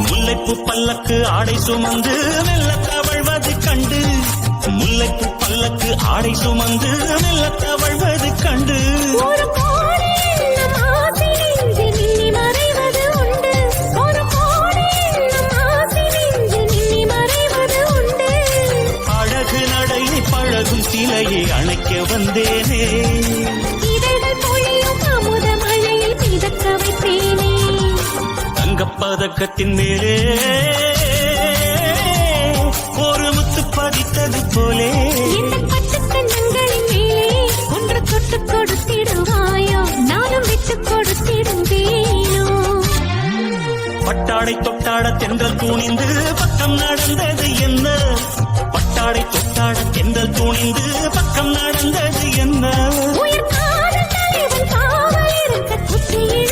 முல்லைப்பூ பல்லக்கு ஆடை சுமந்து மெல்ல தவழ்வது கண்டு முல்லைப்பூ பல்லக்கு ஆடை சுமந்து மெல்ல தவழ்வது கண்டு ஒரு கோடி நம் ஆசை நெஞ்சில் மின்னி மறைவது உண்டு ஒரு கோடி நம் ஆசை நெஞ்சில் மின்னி மறைவது உண்டு அழகு நடையை பழகும் சிலையை அணைக்க வந்தேனே இதழ்கள் பொழியும் அமுத மழையில் மிதக்க வைத்தேனே தங்கப்பதக்கத்தின் மேலே ஒரு முத்து பதித்தது போலே இந்த பட்டுக் கன்னங்களின் மேலே ஒன்று தொட்டுக் கொடுத்திடுவாயோ நானும் விட்டுக் கொடுத்திடுவேனோ பட்டாடை தொட்டாட தென்றல் தூணிந்து பக்கம் நடந்தது என்ன பட்டாடை தொட்டாட தென்றல் தூணிந்து பக்கம் நடந்தது என்ன உயிர் காதல் தலைவன் காவல் இருக்க குத்தியில்